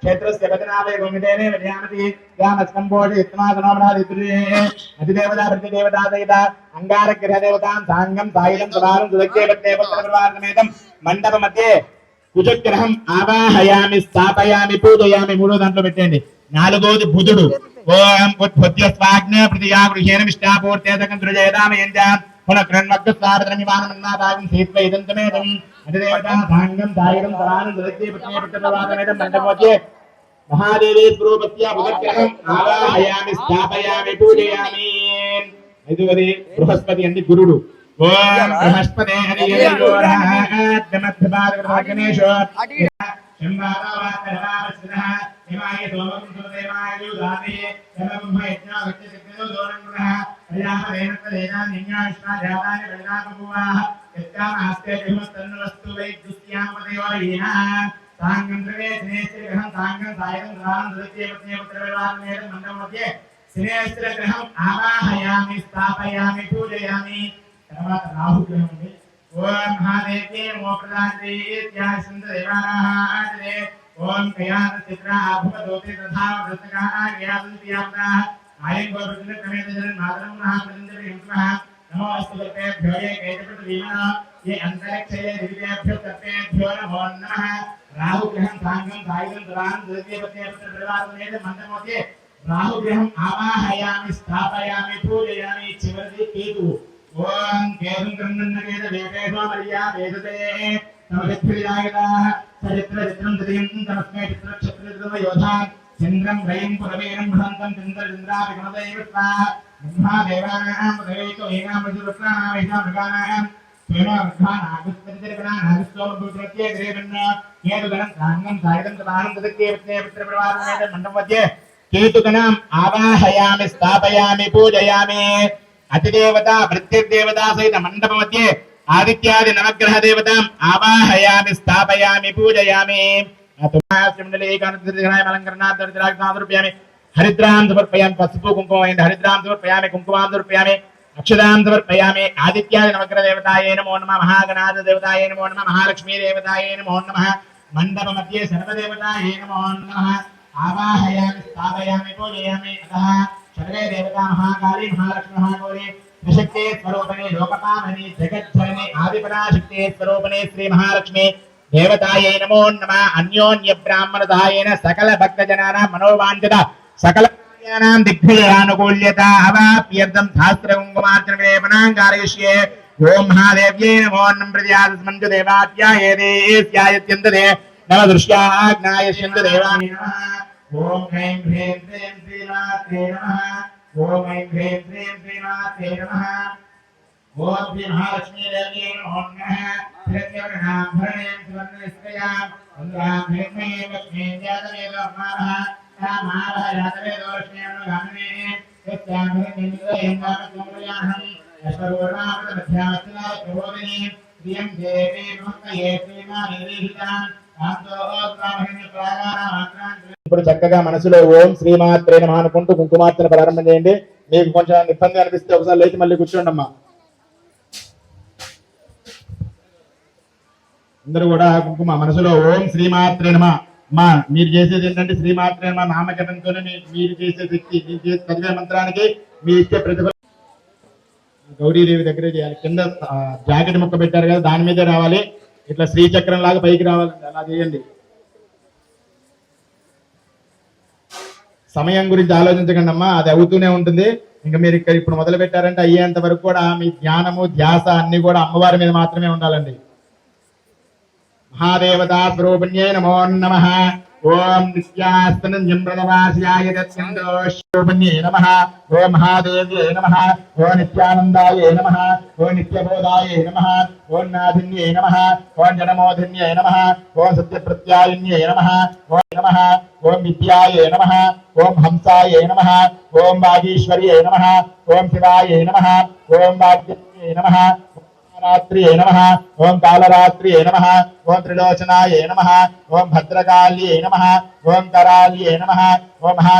क्षेत्रस्य वचनादय गोमितेने वज्यामति यामस्कंपोषि इत्मासनोमनादित्रे अधिदेवता प्रतिदेवता सहित अंगारग्रह देवतां सांगं सायिलं सदानं सुदक्के पत्ते पत्रप्रवासमेतं मंडप मध्ये కుజగ్రహం ఆవాహయామి స్థాపయామి పూజయామి మూడో దాంట్లో పెట్టండి నాలుగోది బుధుడు ఓం ఉద్భుత్య స్వాగ్న ప్రతియా గృహేణ విష్టాపూర్తేదకం దృజయదామయంజ పునఃక్రన్మగ్గ స్వారద్రమిమానమన్నాదాగం సీత్వ ఇదంతమేదం అధిదేవతా సాంగం సాయిరం సదానం సుదక్కే పత్తే పత్రప్రవాసమేతం మండపమధ్యే మహాదేవి స్వరూపస్య బుధగ్రహం ఆవాహయామి స్థాపయామి పూజయామి ఐదవది బృహస్పతి అంటే గురుడు ఓం బృహస్పతే హరియోరాత్మధ్యపాదగణేశో శంభారావాత్తరవావస్సనః హిమాయ సోమం సుదేవాయ యుధాతి శమం యజ్ఞా విచ్చక్రో దోరణునః ప్రజాపదేనత్రేనా నిన్యాష్టాజాతాని బలినాపభువాః యత్కామాస్తే జిహ్మస్తన్నవస్తు వైద్యుస్యామపదయోరీనా సాంగం ద్రవే శ్రేష్ఠగ్రహం సాంగం సాయం సారం దృత్యే పత్నే పుత్రవివాహమేతం మండపమధ్యే శ్రేష్ఠగ్రహం ఆవాహయామి స్థాపయామి పూజయామి తర్వాత రాహుగ్రహం ఉంది ఓం మహాదేవ్యే నమో ప్రదాతే ఇత్యాశందేవానాః ఓం కయాన చిత్రా భవదోతే తథా వృత్తకాయాదంత్యాప్తా ఆయం గోరుద్ర క్రమేతజన్ మాతరం మహాప్రదంజలి యుక్మః నమో అస్తు తత్తేభ్యో ఏ కేతపృథివీమన ఏ అంతరిక్షే దివ్యేభ్యో తత్తేభ్యో నమో నమః రాహుగ్రహం సాంగం సాయిలం సదానం ద్వితీయ పత్తే ప్రవాసమేత మండపమధ్యే రాహుగ్రహం ఆవాహయామి స్థాపయామి పూజయామి చివరిది కేతువు ఓం కేతుం కర్ణన్నకేత వేదేశో మర్యా వేదతే సమచిత్రియాగతాః చరిత్ర చిత్రం తదయం తమస్మై చిత్రక్షత్రజమ యోధా చంద్రం రయం పురవేరం భ్రంతం చంద్రచంద్రాభిగమదైవ స్వాహ బ్రహ్మా దేవానాం పదవేతో ఏనాం వజ్రవక్రానాం మృగానాం స్వేమోర్ధానాగుస్తరిగణానాగుస్తోమభూత్రత్యే గ్రేవన్న కేతుగణం సాంగం సాయితం సదానం తదక్కే పత్నే పుత్రప్రవాసమేతం మండపమధ్యే కేతుగణం ఆవాహయామి స్థాపయామి పూజయామి అతిదేవతా ప్రత్యదేవతా సహిత మండప మధ్యే ఆదిత్యాది నవగ్రహ దేవతాం ఆవాహయామి స్థాపయామి పూజయామి అలంకరణార్థామి హరిద్రాం సమర్పయామి పసుపు కుంకుమ హరిద్రాం సమర్పయామి కుంకుమాం సమర్పయామి అక్షదాం సమర్పయామి ఆదిత్యాది నవగ్రహ దేవతాయే నమో నమః మహాగణాధ దేవతాయే నమో నమః మహాలక్ష్మీ దేవతాయే నమో నమః మండప మధ్యే సర్వదేవతాయే నమో నమః ఆవాహయామి స్థాపయామి పూజయామి అతః सर्वे देवता महाकाली महालक्ष्मी महागौरी त्रिशक्ति स्वरूपिणी लोकपावनी जगज्जननी आदिपराशक्ति स्वरूपिणी श्री महालक्ष्मी देवतायै नमो नमः अन्योन्य ब्राह्मणदायेन सकल भक्तजनानां मनोवाञ्छित सकल कार्याणां दिग्विजयानुकूल्यता अवाप्यर्थं शास्त्रकुङ्कुमार्चन विलेपनां कारयिष्ये ओम महादेव्यै नमो नमः प्रजास्मन्तु देवात्यायेते स्यायत्यन्तते नवदृश्याग्नायस्यन्तु देवानि नमः ओम ऐं ह्रीं श्रीं श्रीमात्रे नमः ओम ऐं ह्रीं श्रीं श्रीमात्रे नमः ओम श्री महालक्ष्मी देव्यै नमो नमः हिरण्यवर्णाभरणेन सुवर्णनिष्ठयां वन्द्यां हिरण्ये लक्ष्मीं जातवेदो नमः कामावः जातवेदो लक्ष्मीनुगामिने यस्यां हिरण्यनिलयं नामसंप्रयाहं अश्वरूर्णामृतमध्यामस्तनाय प्रबोधिनी श्रियं देवी भक्तये श्रीमानिर्देशितां ఇప్పుడు చక్కగా మనసులో ఓం శ్రీమాత్రే నమః అనుకుంటూ కుంకుమార్చన ప్రారంభం చేయండి. మీకు కొంచెం ఇబ్బంది అనిపిస్తే ఒకసారి లేచి మళ్ళీ కూర్చోండి అమ్మా. అందరూ కూడా కుంకుమ మనసులో ఓం శ్రీమాత్రే నమః. అమ్మా మీరు చేసేది ఏంటంటే శ్రీమాత్రే నమః నామజపంతోనే మీరు చేసే శక్తి మీరు చేసే చదివే మంత్రానికి మీ ఇచ్చే ప్రతిఫలం గౌరీదేవి దగ్గరే చేయాలి. కింద జాకెట్ ముక్క పెట్టారు కదా దాని మీదే రావాలి. ఇట్లా శ్రీచక్రం లాగా పైకి రావాలండి. అలా చేయండి. సమయం గురించి ఆలోచించకండి అమ్మా, అది అవుతూనే ఉంటుంది. ఇంకా మీరు ఇక్కడ ఇప్పుడు మొదలు పెట్టారంటే అయ్యేంత వరకు కూడా మీ ధ్యానము ధ్యాస అన్ని కూడా అమ్మవారి మీద మాత్రమే ఉండాలండి. మహాదేవతా స్వరూపిణ్యై నమో నమః. ఓం నిత్యాస్తనంజం ప్రదవాస్యాయ తత్సంతోషరూపిణ్యై నమః. ఓం మహాదేవ్యై నమః. ఓం నిత్యానందాయై నమః. ఓం నిత్యబోధాయై నమః. ఓం నాథిన్యై నమః. ఓం జనమోధిన్యై నమః. ఓం సత్యప్రత్యాయిన్యై నమః. ఓం నమః. ఓం విద్యాయై నమః. ఓం హంసాయై నమః. ఓం వాగీశ్వర్యై నమః. ఓం శివాయై నమః. ఓం వాగ్దేవ్యై నమః. రాత్రియే నమః. ఓం కాళరాత్రియే నమః. ఓం త్రిలోచనాయే నమః. ఓం భద్రకాళ్యే నమః. ఓం కరాళ్యే నమః. ఓం మహా